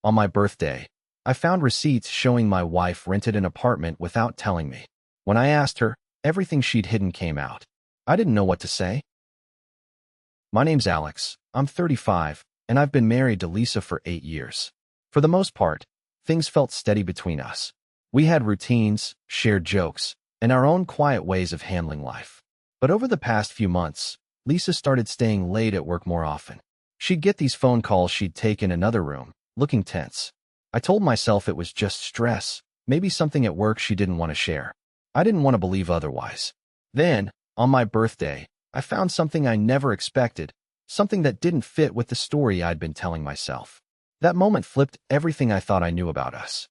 On my birthday, I found receipts showing my wife rented an apartment without telling me. When I asked her, everything she'd hidden came out. I didn't know what to say. My name's Alex, I'm 35, and I've been married to Lisa for 8 years. For the most part, things felt steady between us. We had routines, shared jokes, and our own quiet ways of handling life. But over the past few months, Lisa started staying late at work more often. She'd get these phone calls she'd take in another room, looking tense. I told myself it was just stress, maybe something at work she didn't want to share. I didn't want to believe otherwise. Then, on my birthday, I found something I never expected, something that didn't fit with the story I'd been telling myself. That moment flipped everything I thought I knew about us.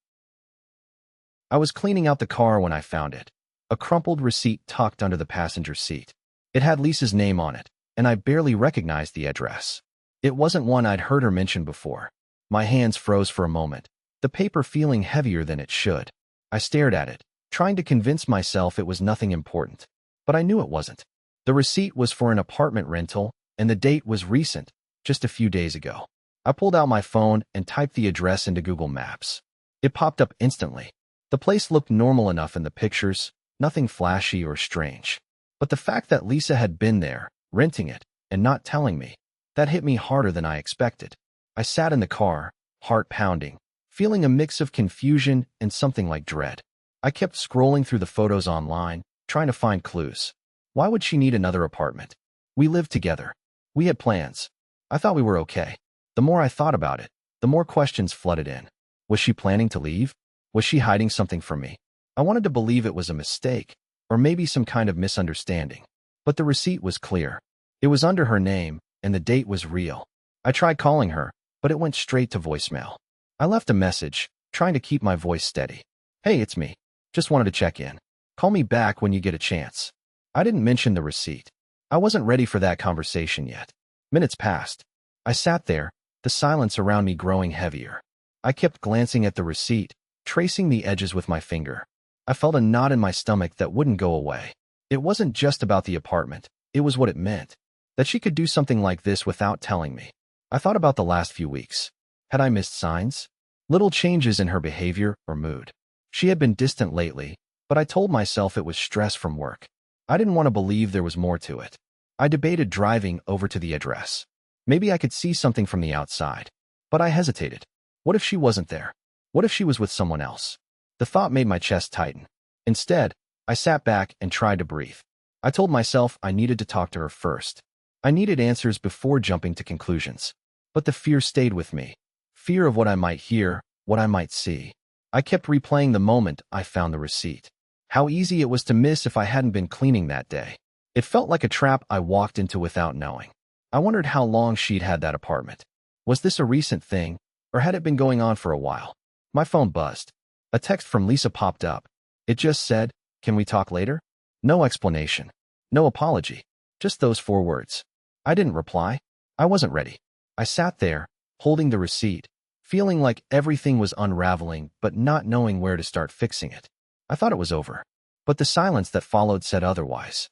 I was cleaning out the car when I found it. A crumpled receipt tucked under the passenger seat. It had Lisa's name on it, and I barely recognized the address. It wasn't one I'd heard her mention before. My hands froze for a moment, the paper feeling heavier than it should. I stared at it, trying to convince myself it was nothing important. But I knew it wasn't. The receipt was for an apartment rental, and the date was recent, just a few days ago. I pulled out my phone and typed the address into Google Maps. It popped up instantly. The place looked normal enough in the pictures, nothing flashy or strange. But the fact that Lisa had been there, renting it, and not telling me, that hit me harder than I expected. I sat in the car, heart pounding, feeling a mix of confusion and something like dread. I kept scrolling through the photos online, trying to find clues. Why would she need another apartment? We lived together. We had plans. I thought we were okay. The more I thought about it, the more questions flooded in. Was she planning to leave? Was she hiding something from me? I wanted to believe it was a mistake, or maybe some kind of misunderstanding. But the receipt was clear. It was under her name, and the date was real. I tried calling her, but it went straight to voicemail. I left a message, trying to keep my voice steady. Hey, it's me. Just wanted to check in. Call me back when you get a chance. I didn't mention the receipt. I wasn't ready for that conversation yet. Minutes passed. I sat there, the silence around me growing heavier. I kept glancing at the receipt, tracing the edges with my finger. I felt a knot in my stomach that wouldn't go away. It wasn't just about the apartment. It was what it meant. That she could do something like this without telling me. I thought about the last few weeks. Had I missed signs? Little changes in her behavior or mood. She had been distant lately, but I told myself it was stress from work. I didn't want to believe there was more to it. I debated driving over to the address. Maybe I could see something from the outside. But I hesitated. What if she wasn't there? What if she was with someone else? The thought made my chest tighten. Instead, I sat back and tried to breathe. I told myself I needed to talk to her first. I needed answers before jumping to conclusions. But the fear stayed with me. Fear of what I might hear, what I might see. I kept replaying the moment I found the receipt. How easy it was to miss if I hadn't been cleaning that day. It felt like a trap I walked into without knowing. I wondered how long she'd had that apartment. Was this a recent thing, or had it been going on for a while? My phone buzzed. A text from Lisa popped up. It just said, "Can we talk later?" No explanation. No apology. Just those 4 words. I didn't reply. I wasn't ready. I sat there, holding the receipt, feeling like everything was unraveling but not knowing where to start fixing it. I thought it was over. But the silence that followed said otherwise.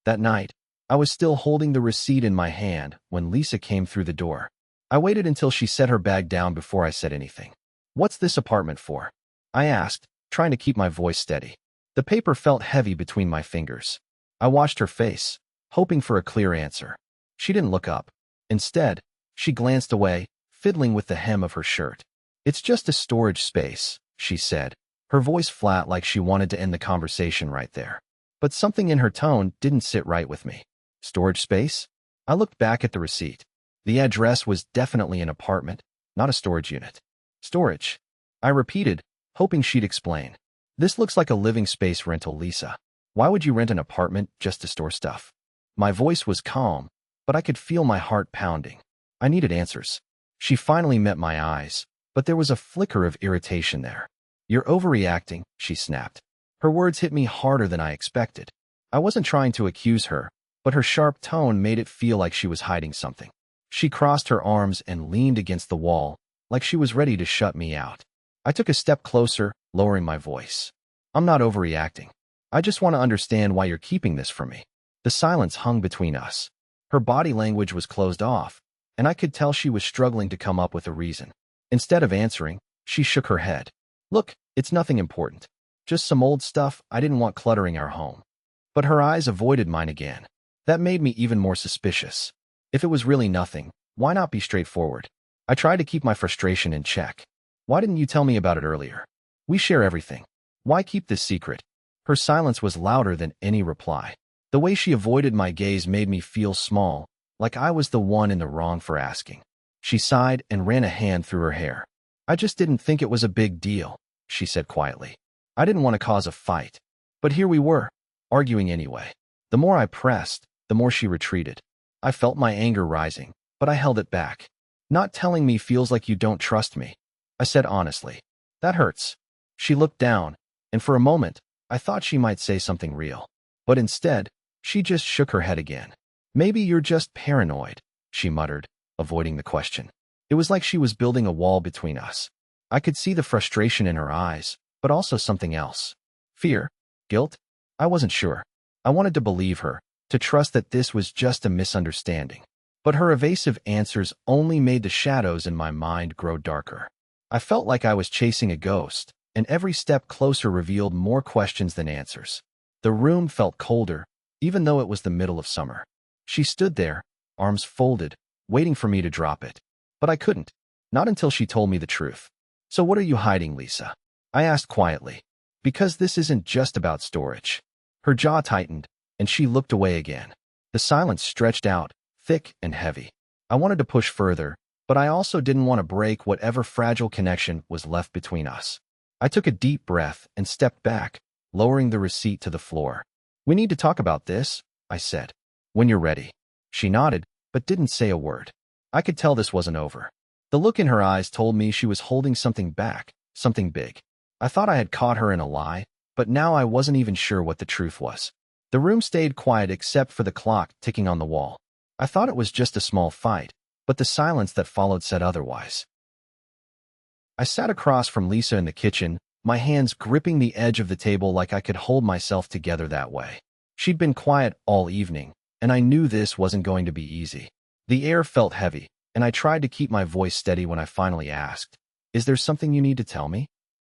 That night, I was still holding the receipt in my hand when Lisa came through the door. I waited until she set her bag down before I said anything. "What's this apartment for?" I asked, trying to keep my voice steady. The paper felt heavy between my fingers. I watched her face, hoping for a clear answer. She didn't look up. Instead, she glanced away, fiddling with the hem of her shirt. "It's just a storage space," she said, her voice flat like she wanted to end the conversation right there. But something in her tone didn't sit right with me. Storage space? I looked back at the receipt. The address was definitely an apartment, not a storage unit. Storage. I repeated, hoping she'd explain. "This looks like a living space rental, Lisa. Why would you rent an apartment just to store stuff?" My voice was calm, but I could feel my heart pounding. I needed answers. She finally met my eyes, but there was a flicker of irritation there. "You're overreacting," she snapped. Her words hit me harder than I expected. I wasn't trying to accuse her, but her sharp tone made it feel like she was hiding something. She crossed her arms and leaned against the wall, like she was ready to shut me out. I took a step closer, lowering my voice. "I'm not overreacting. I just want to understand why you're keeping this from me." The silence hung between us. Her body language was closed off, and I could tell she was struggling to come up with a reason. Instead of answering, she shook her head. Look, it's nothing important. Just some old stuff I didn't want cluttering our home. But her eyes avoided mine again. That made me even more suspicious. If it was really nothing, why not be straightforward? I tried to keep my frustration in check. Why didn't you tell me about it earlier? We share everything. Why keep this secret? Her silence was louder than any reply. The way she avoided my gaze made me feel small, like I was the one in the wrong for asking. She sighed and ran a hand through her hair. I just didn't think it was a big deal, she said quietly. I didn't want to cause a fight. But here we were, arguing anyway. The more I pressed, the more she retreated. I felt my anger rising, but I held it back. Not telling me feels like you don't trust me, I said honestly. That hurts. She looked down, and for a moment, I thought she might say something real. But instead, she just shook her head again. Maybe you're just paranoid, she muttered, avoiding the question. It was like she was building a wall between us. I could see the frustration in her eyes, but also something else. Fear? Guilt? I wasn't sure. I wanted to believe her, to trust that this was just a misunderstanding. But her evasive answers only made the shadows in my mind grow darker. I felt like I was chasing a ghost, and every step closer revealed more questions than answers. The room felt colder, even though it was the middle of summer. She stood there, arms folded, waiting for me to drop it. But I couldn't. Not until she told me the truth. So what are you hiding, Lisa? I asked quietly. Because this isn't just about storage. Her jaw tightened, and she looked away again. The silence stretched out, thick and heavy. I wanted to push further, but I also didn't want to break whatever fragile connection was left between us. I took a deep breath and stepped back, lowering the receipt to the floor. We need to talk about this, I said. When you're ready. She nodded, but didn't say a word. I could tell this wasn't over. The look in her eyes told me she was holding something back, something big. I thought I had caught her in a lie, but now I wasn't even sure what the truth was. The room stayed quiet except for the clock ticking on the wall. I thought it was just a small fight, but the silence that followed said otherwise. I sat across from Lisa in the kitchen, my hands gripping the edge of the table like I could hold myself together that way. She'd been quiet all evening, and I knew this wasn't going to be easy. The air felt heavy, and I tried to keep my voice steady when I finally asked, "Is there something you need to tell me?"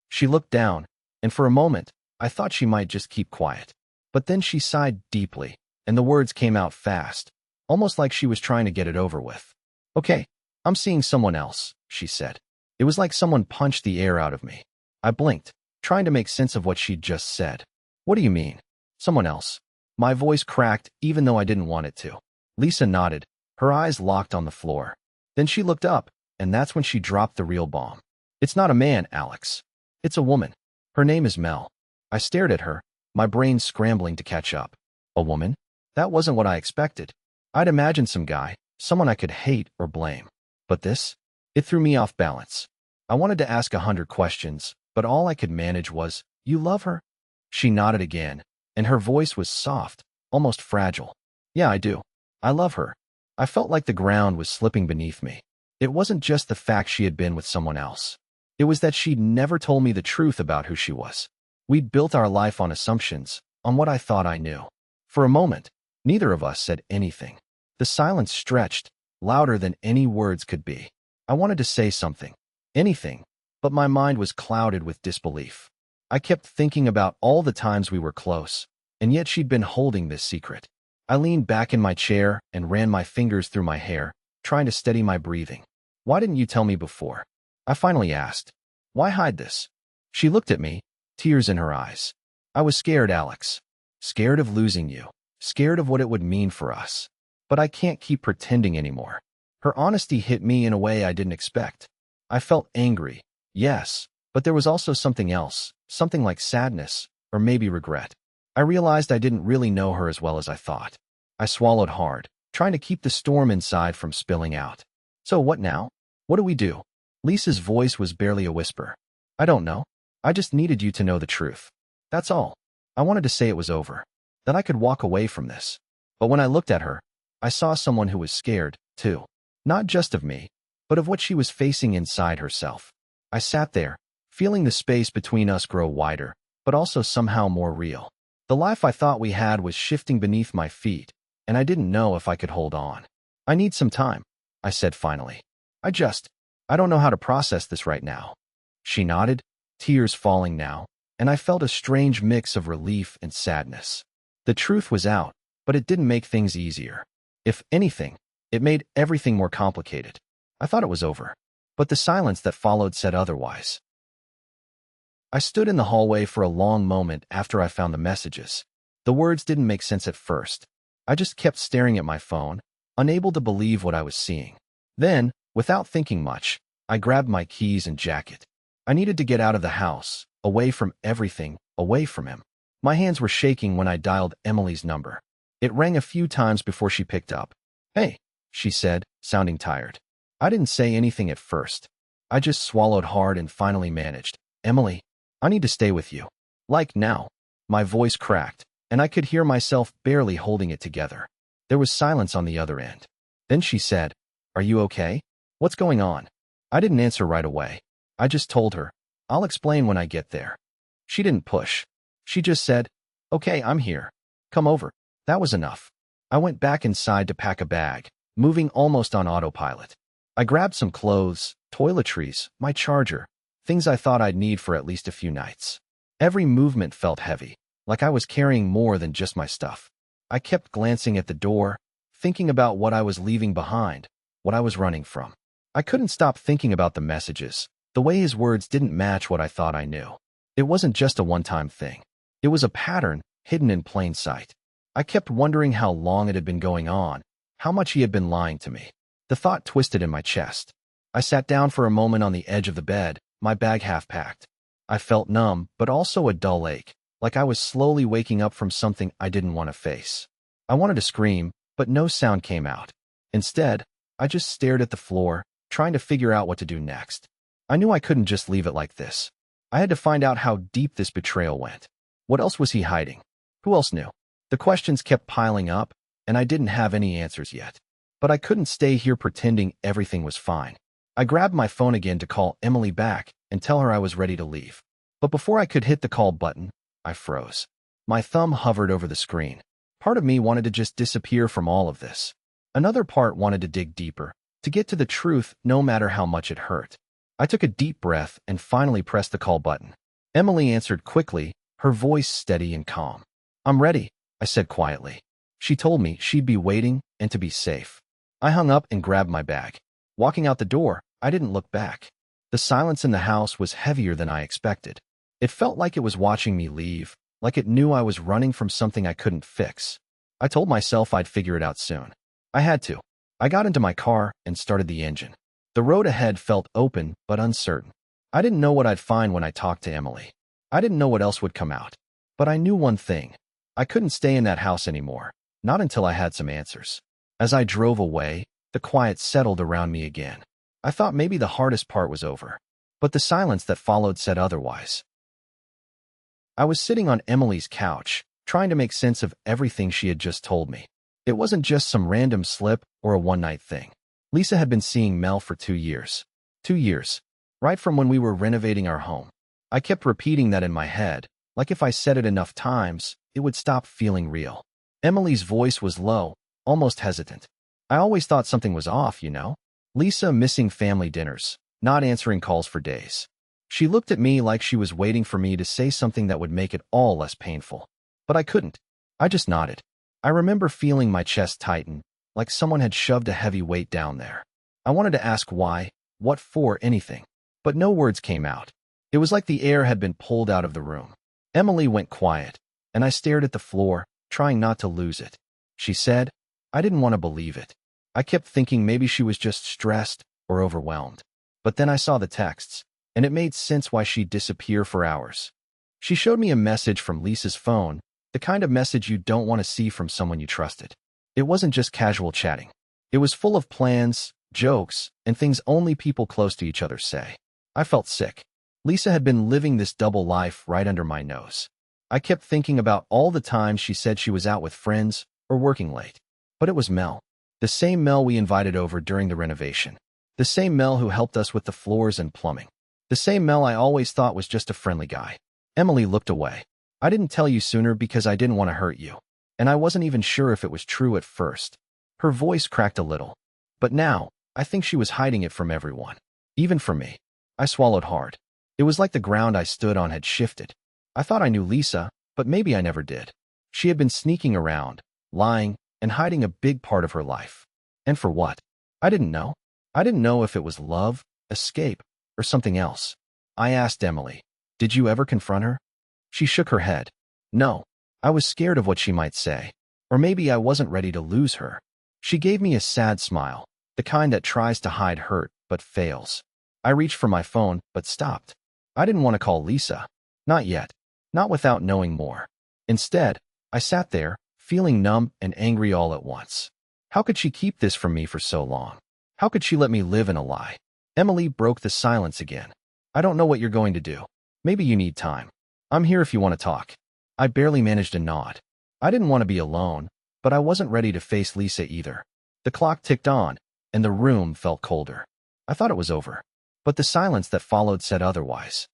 She looked down, and for a moment, I thought she might just keep quiet. But then she sighed deeply, and the words came out fast, almost like she was trying to get it over with. "Okay, I'm seeing someone else," she said. It was like someone punched the air out of me. I blinked, trying to make sense of what she'd just said. "What do you mean? Someone else?" My voice cracked even though I didn't want it to. Lisa nodded, her eyes locked on the floor. Then she looked up, and that's when she dropped the real bomb. "It's not a man, Alex. It's a woman. Her name is Mel." I stared at her, my brain scrambling to catch up. A woman? That wasn't what I expected. I'd imagined some guy, someone I could hate or blame. But this? It threw me off balance. I wanted to ask 100 questions, but all I could manage was, "You love her?" She nodded again, and her voice was soft, almost fragile. "Yeah, I do. I love her." I felt like the ground was slipping beneath me. It wasn't just the fact she had been with someone else. It was that she'd never told me the truth about who she was. We'd built our life on assumptions, on what I thought I knew. For a moment, neither of us said anything. The silence stretched, louder than any words could be. I wanted to say something, anything, but my mind was clouded with disbelief. I kept thinking about all the times we were close, and yet she'd been holding this secret. I leaned back in my chair and ran my fingers through my hair, trying to steady my breathing. "Why didn't you tell me before?" I finally asked. "Why hide this?" She looked at me, tears in her eyes. "I was scared, Alex. Scared of losing you. Scared of what it would mean for us. But I can't keep pretending anymore." Her honesty hit me in a way I didn't expect. I felt angry, yes, but there was also something else, something like sadness, or maybe regret. I realized I didn't really know her as well as I thought. I swallowed hard, trying to keep the storm inside from spilling out. "So what now? What do we do?" Lisa's voice was barely a whisper. "I don't know. I just needed you to know the truth. That's all. I wanted to say it was over, that I could walk away from this." But when I looked at her, I saw someone who was scared, too. Not just of me, but of what she was facing inside herself. I sat there, feeling the space between us grow wider, but also somehow more real. The life I thought we had was shifting beneath my feet, and I didn't know if I could hold on. "I need some time," I said finally. I I don't know how to process this right now. She nodded, tears falling now, and I felt a strange mix of relief and sadness. The truth was out, but it didn't make things easier. If anything, it made everything more complicated. I thought it was over, but the silence that followed said otherwise. I stood in the hallway for a long moment after I found the messages. The words didn't make sense at first. I just kept staring at my phone, unable to believe what I was seeing. Then, without thinking much, I grabbed my keys and jacket. I needed to get out of the house, away from everything, away from him. My hands were shaking when I dialed Emily's number. It rang a few times before she picked up. "Hey," she said, sounding tired. I didn't say anything at first. I just swallowed hard and finally managed. "Emily, I need to stay with you." Like now. My voice cracked, and I could hear myself barely holding it together. There was silence on the other end. Then she said, "Are you okay? What's going on?" I didn't answer right away. I just told her, "I'll explain when I get there." She didn't push. She just said, "Okay, I'm here. Come over." That was enough. I went back inside to pack a bag, moving almost on autopilot. I grabbed some clothes, toiletries, my charger, things I thought I'd need for at least a few nights. Every movement felt heavy, like I was carrying more than just my stuff. I kept glancing at the door, thinking about what I was leaving behind, what I was running from. I couldn't stop thinking about the messages, the way his words didn't match what I thought I knew. It wasn't just a one-time thing. It was a pattern hidden in plain sight. I kept wondering how long it had been going on, how much he had been lying to me. The thought twisted in my chest. I sat down for a moment on the edge of the bed, my bag half packed. I felt numb, but also a dull ache, like I was slowly waking up from something I didn't want to face. I wanted to scream, but no sound came out. Instead, I just stared at the floor, trying to figure out what to do next. I knew I couldn't just leave it like this. I had to find out how deep this betrayal went. What else was he hiding? Who else knew? The questions kept piling up, and I didn't have any answers yet. But I couldn't stay here pretending everything was fine. I grabbed my phone again to call Emily back and tell her I was ready to leave. But before I could hit the call button, I froze. My thumb hovered over the screen. Part of me wanted to just disappear from all of this. Another part wanted to dig deeper, to get to the truth no matter how much it hurt. I took a deep breath and finally pressed the call button. Emily answered quickly, her voice steady and calm. "I'm ready," I said quietly. She told me she'd be waiting and to be safe. I hung up and grabbed my bag. Walking out the door, I didn't look back. The silence in the house was heavier than I expected. It felt like it was watching me leave, like it knew I was running from something I couldn't fix. I told myself I'd figure it out soon. I had to. I got into my car and started the engine. The road ahead felt open but uncertain. I didn't know what I'd find when I talked to Emily. I didn't know what else would come out. But I knew one thing. I couldn't stay in that house anymore, not until I had some answers. As I drove away, the quiet settled around me again. I thought maybe the hardest part was over, but the silence that followed said otherwise. I was sitting on Emily's couch, trying to make sense of everything she had just told me. It wasn't just some random slip or a one-night thing. Lisa had been seeing Mel for 2 years. 2 years. Right from when we were renovating our home. I kept repeating that in my head, like if I said it enough times, it would stop feeling real. Emily's voice was low, almost hesitant. I always thought something was off, you know? Lisa missing family dinners, not answering calls for days. She looked at me like she was waiting for me to say something that would make it all less painful. But I couldn't. I just nodded. I remember feeling my chest tighten, like someone had shoved a heavy weight down there. I wanted to ask why, what for, anything. But no words came out. It was like the air had been pulled out of the room. Emily went quiet, and I stared at the floor, trying not to lose it. She said, I didn't want to believe it. I kept thinking maybe she was just stressed or overwhelmed. But then I saw the texts, and it made sense why she'd disappear for hours. She showed me a message from Lisa's phone, the kind of message you don't want to see from someone you trusted. It wasn't just casual chatting. It was full of plans, jokes, and things only people close to each other say. I felt sick. Lisa had been living this double life right under my nose. I kept thinking about all the times she said she was out with friends or working late. But it was Mel. The same Mel we invited over during the renovation. The same Mel who helped us with the floors and plumbing. The same Mel I always thought was just a friendly guy. Emily looked away. I didn't tell you sooner because I didn't want to hurt you. And I wasn't even sure if it was true at first. Her voice cracked a little. But now, I think she was hiding it from everyone. Even for me. I swallowed hard. It was like the ground I stood on had shifted. I thought I knew Lisa, but maybe I never did. She had been sneaking around, lying, and hiding a big part of her life. And for what? I didn't know. I didn't know if it was love, escape, or something else. I asked Emily, "Did you ever confront her?" She shook her head. No. I was scared of what she might say. Or maybe I wasn't ready to lose her. She gave me a sad smile, the kind that tries to hide hurt but fails. I reached for my phone, but stopped. I didn't want to call Lisa. Not yet. Not without knowing more. Instead, I sat there, feeling numb and angry all at once. How could she keep this from me for so long? How could she let me live in a lie? Emily broke the silence again. I don't know what you're going to do. Maybe you need time. I'm here if you want to talk. I barely managed a nod. I didn't want to be alone, but I wasn't ready to face Lisa either. The clock ticked on, and the room felt colder. I thought it was over, but the silence that followed said otherwise.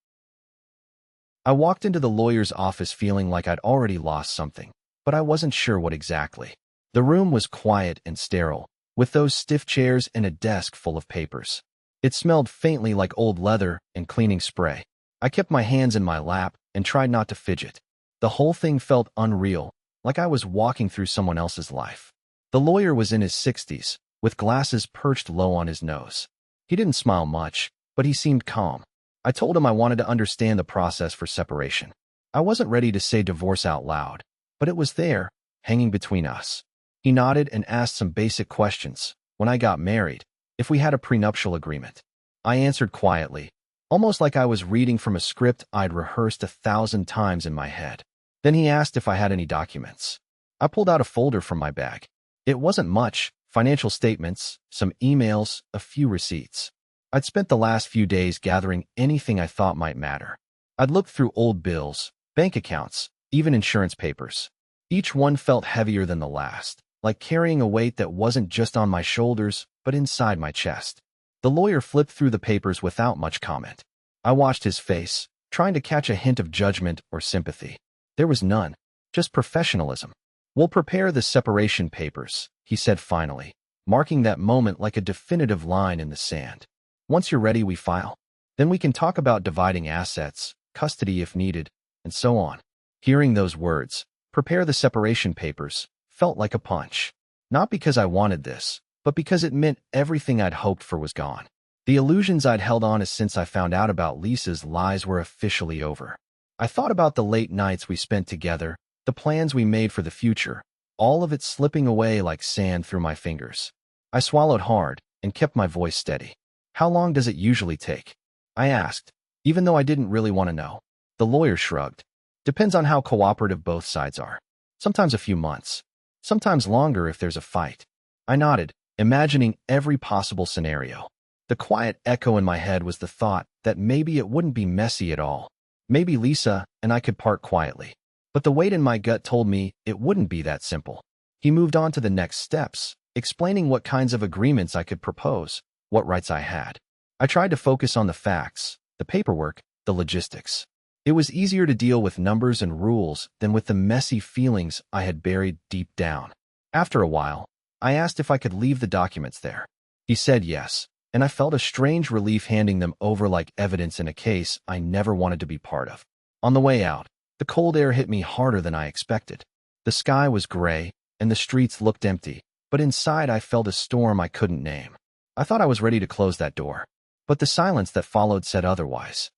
I walked into the lawyer's office feeling like I'd already lost something, but I wasn't sure what exactly. The room was quiet and sterile, with those stiff chairs and a desk full of papers. It smelled faintly like old leather and cleaning spray. I kept my hands in my lap and tried not to fidget. The whole thing felt unreal, like I was walking through someone else's life. The lawyer was in his 60s, with glasses perched low on his nose. He didn't smile much, but he seemed calm. I told him I wanted to understand the process for separation. I wasn't ready to say divorce out loud, but it was there, hanging between us. He nodded and asked some basic questions. When I got married, if we had a prenuptial agreement. I answered quietly, almost like I was reading from a script I'd rehearsed 1,000 times in my head. Then he asked if I had any documents. I pulled out a folder from my bag. It wasn't much: financial statements, some emails, a few receipts. I'd spent the last few days gathering anything I thought might matter. I'd looked through old bills, bank accounts, even insurance papers. Each one felt heavier than the last, like carrying a weight that wasn't just on my shoulders, but inside my chest. The lawyer flipped through the papers without much comment. I watched his face, trying to catch a hint of judgment or sympathy. There was none, just professionalism. "We'll prepare the separation papers," he said finally, marking that moment like a definitive line in the sand. "Once you're ready, we file. Then we can talk about dividing assets, custody if needed, and so on." Hearing those words, "prepare the separation papers," felt like a punch. Not because I wanted this, but because it meant everything I'd hoped for was gone. The illusions I'd held on to since I found out about Lisa's lies were officially over. I thought about the late nights we spent together, the plans we made for the future, all of it slipping away like sand through my fingers. I swallowed hard and kept my voice steady. "How long does it usually take?" I asked, even though I didn't really want to know. The lawyer shrugged. "Depends on how cooperative both sides are. Sometimes a few months. Sometimes longer if there's a fight." I nodded, imagining every possible scenario. The quiet echo in my head was the thought that maybe it wouldn't be messy at all. Maybe Lisa and I could part quietly. But the weight in my gut told me it wouldn't be that simple. He moved on to the next steps, explaining what kinds of agreements I could propose, what rights I had. I tried to focus on the facts, the paperwork, the logistics. It was easier to deal with numbers and rules than with the messy feelings I had buried deep down. After a while, I asked if I could leave the documents there. He said yes, and I felt a strange relief handing them over like evidence in a case I never wanted to be part of. On the way out, the cold air hit me harder than I expected. The sky was gray, and the streets looked empty, but inside I felt a storm I couldn't name. I thought I was ready to close that door, but the silence that followed said otherwise.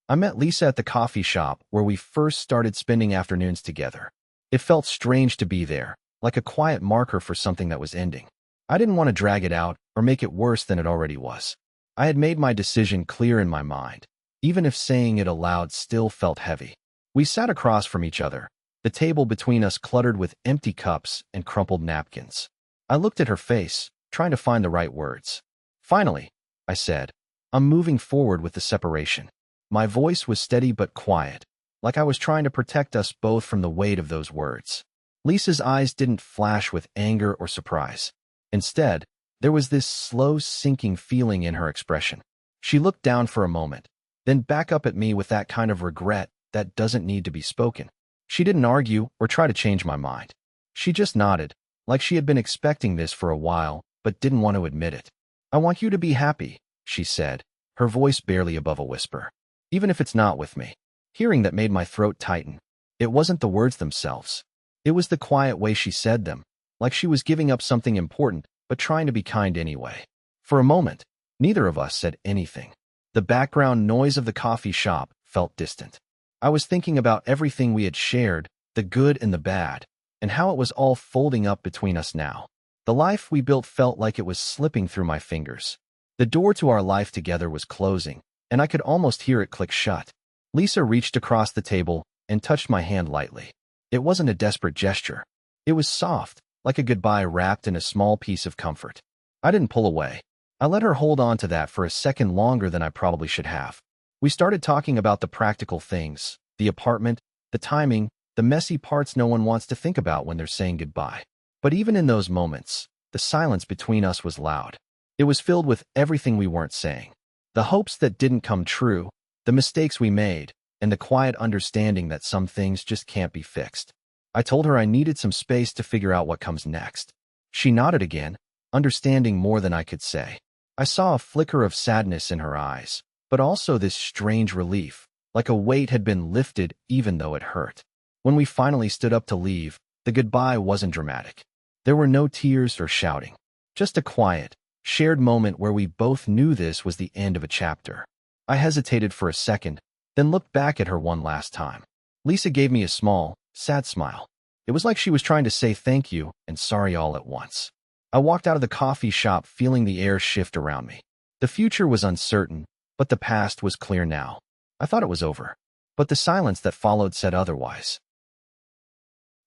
I met Lisa at the coffee shop where we first started spending afternoons together. It felt strange to be there, like a quiet marker for something that was ending. I didn't want to drag it out or make it worse than it already was. I had made my decision clear in my mind, even if saying it aloud still felt heavy. We sat across from each other, the table between us cluttered with empty cups and crumpled napkins. I looked at her face, trying to find the right words. "Finally," I said, "I'm moving forward with the separation." My voice was steady but quiet, like I was trying to protect us both from the weight of those words. Lisa's eyes didn't flash with anger or surprise. Instead, there was this slow sinking feeling in her expression. She looked down for a moment, then back up at me with that kind of regret that doesn't need to be spoken. She didn't argue or try to change my mind. She just nodded, like she had been expecting this for a while, but didn't want to admit it. "I want you to be happy," she said, her voice barely above a whisper. Even if it's not with me. Hearing that made my throat tighten. It wasn't the words themselves. It was the quiet way she said them, like she was giving up something important, but trying to be kind anyway. For a moment, neither of us said anything. The background noise of the coffee shop felt distant. I was thinking about everything we had shared, the good and the bad, and how it was all folding up between us now. The life we built felt like it was slipping through my fingers. The door to our life together was closing, and I could almost hear it click shut. Lisa reached across the table and touched my hand lightly. It wasn't a desperate gesture. It was soft, like a goodbye wrapped in a small piece of comfort. I didn't pull away. I let her hold on to that for a second longer than I probably should have. We started talking about the practical things, the apartment, the timing, the messy parts no one wants to think about when they're saying goodbye. But even in those moments, the silence between us was loud. It was filled with everything we weren't saying. The hopes that didn't come true, the mistakes we made, and the quiet understanding that some things just can't be fixed. I told her I needed some space to figure out what comes next. She nodded again, understanding more than I could say. I saw a flicker of sadness in her eyes, but also this strange relief, like a weight had been lifted even though it hurt. When we finally stood up to leave, the goodbye wasn't dramatic. There were no tears or shouting, just a quiet, shared moment where we both knew this was the end of a chapter. I hesitated for a second, then looked back at her one last time. Lisa gave me a small, sad smile. It was like she was trying to say thank you and sorry all at once. I walked out of the coffee shop feeling the air shift around me. The future was uncertain, but the past was clear now. I thought it was over, but the silence that followed said otherwise.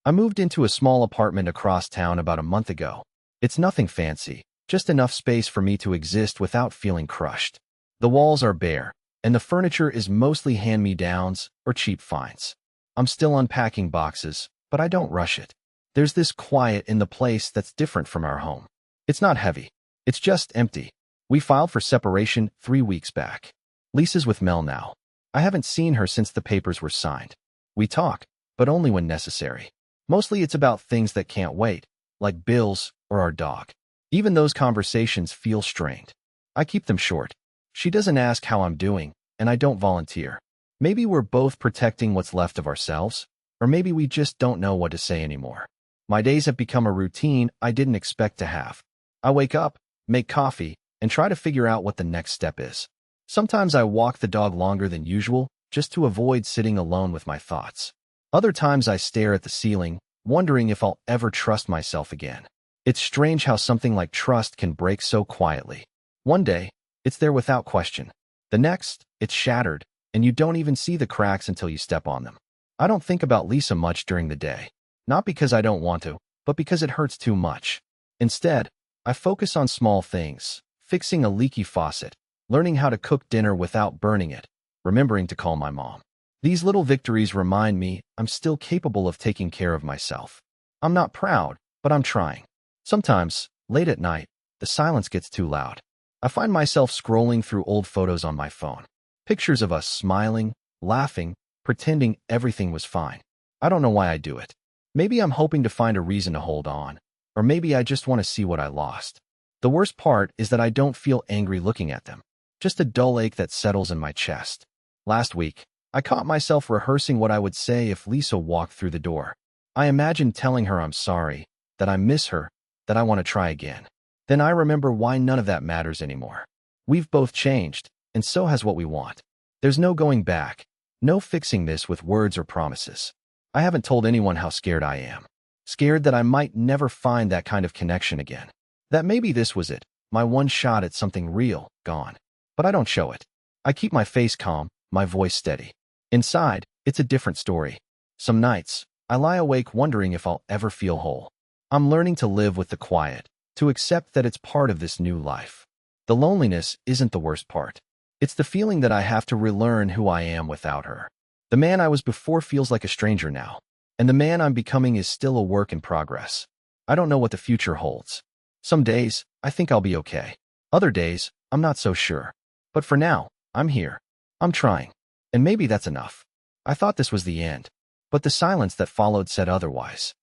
I moved into a small apartment across town about a month ago. It's nothing fancy, just enough space for me to exist without feeling crushed. The walls are bare, and the furniture is mostly hand-me-downs or cheap finds. I'm still unpacking boxes, but I don't rush it. There's this quiet in the place that's different from our home. It's not heavy. It's just empty. We filed for separation 3 weeks back. Lisa's with Mel now. I haven't seen her since the papers were signed. We talk, but only when necessary. Mostly it's about things that can't wait, like bills or our dog. Even those conversations feel strained. I keep them short. She doesn't ask how I'm doing, and I don't volunteer. Maybe we're both protecting what's left of ourselves, or maybe we just don't know what to say anymore. My days have become a routine I didn't expect to have. I wake up, make coffee, and try to figure out what the next step is. Sometimes I walk the dog longer than usual, just to avoid sitting alone with my thoughts. Other times I stare at the ceiling, wondering if I'll ever trust myself again. It's strange how something like trust can break so quietly. One day, it's there without question. The next, it's shattered, and you don't even see the cracks until you step on them. I don't think about Lisa much during the day. Not because I don't want to, but because it hurts too much. Instead, I focus on small things, fixing a leaky faucet, learning how to cook dinner without burning it, remembering to call my mom. These little victories remind me I'm still capable of taking care of myself. I'm not proud, but I'm trying. Sometimes, late at night, the silence gets too loud. I find myself scrolling through old photos on my phone. Pictures of us smiling, laughing, pretending everything was fine. I don't know why I do it. Maybe I'm hoping to find a reason to hold on, or maybe I just want to see what I lost. The worst part is that I don't feel angry looking at them, just a dull ache that settles in my chest. Last week, I caught myself rehearsing what I would say if Lisa walked through the door. I imagined telling her I'm sorry, that I miss her, that I want to try again. Then I remember why none of that matters anymore. We've both changed, and so has what we want. There's no going back, no fixing this with words or promises. I haven't told anyone how scared I am. Scared that I might never find that kind of connection again. That maybe this was it, my one shot at something real, gone. But I don't show it. I keep my face calm, my voice steady. Inside, it's a different story. Some nights, I lie awake wondering if I'll ever feel whole. I'm learning to live with the quiet, to accept that it's part of this new life. The loneliness isn't the worst part. It's the feeling that I have to relearn who I am without her. The man I was before feels like a stranger now, and the man I'm becoming is still a work in progress. I don't know what the future holds. Some days, I think I'll be okay. Other days, I'm not so sure. But for now, I'm here. I'm trying. And maybe that's enough. I thought this was the end, but the silence that followed said otherwise.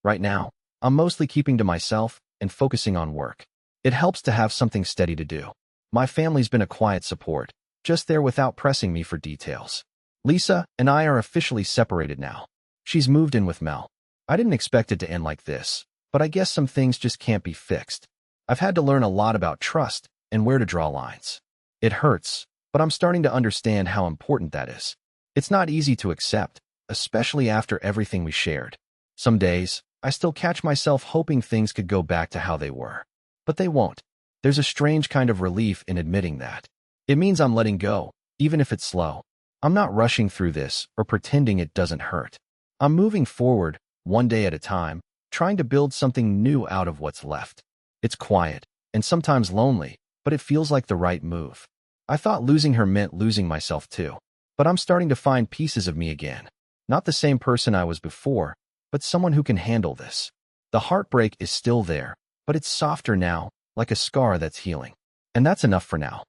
Right now, I'm mostly keeping to myself and focusing on work. It helps to have something steady to do. My family's been a quiet support, just there without pressing me for details. Lisa and I are officially separated now. She's moved in with Mel. I didn't expect it to end like this, but I guess some things just can't be fixed. I've had to learn a lot about trust and where to draw lines. It hurts, but I'm starting to understand how important that is. It's not easy to accept, especially after everything we shared. Some days, I still catch myself hoping things could go back to how they were. But they won't. There's a strange kind of relief in admitting that. It means I'm letting go, even if it's slow. I'm not rushing through this or pretending it doesn't hurt. I'm moving forward, one day at a time, trying to build something new out of what's left. It's quiet, and sometimes lonely, but it feels like the right move. I thought losing her meant losing myself too. But I'm starting to find pieces of me again. Not the same person I was before, but someone who can handle this. The heartbreak is still there, but it's softer now, like a scar that's healing. And that's enough for now.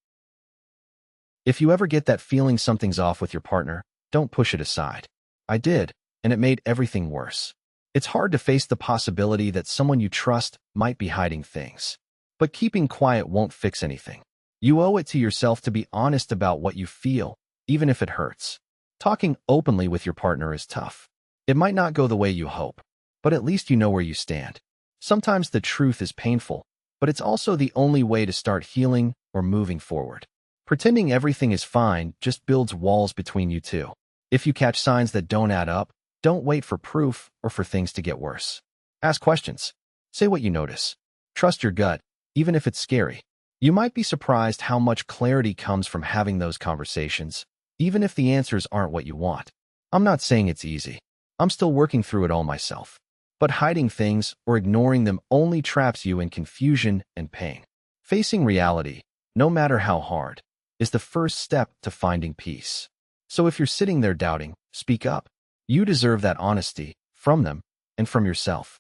If you ever get that feeling something's off with your partner, don't push it aside. I did, and it made everything worse. It's hard to face the possibility that someone you trust might be hiding things. But keeping quiet won't fix anything. You owe it to yourself to be honest about what you feel, even if it hurts. Talking openly with your partner is tough. It might not go the way you hope, but at least you know where you stand. Sometimes the truth is painful, but it's also the only way to start healing or moving forward. Pretending everything is fine just builds walls between you two. If you catch signs that don't add up, don't wait for proof or for things to get worse. Ask questions. Say what you notice. Trust your gut, even if it's scary. You might be surprised how much clarity comes from having those conversations, even if the answers aren't what you want. I'm not saying it's easy. I'm still working through it all myself. But hiding things or ignoring them only traps you in confusion and pain. Facing reality, no matter how hard, is the first step to finding peace. So if you're sitting there doubting, speak up. You deserve that honesty from them and from yourself.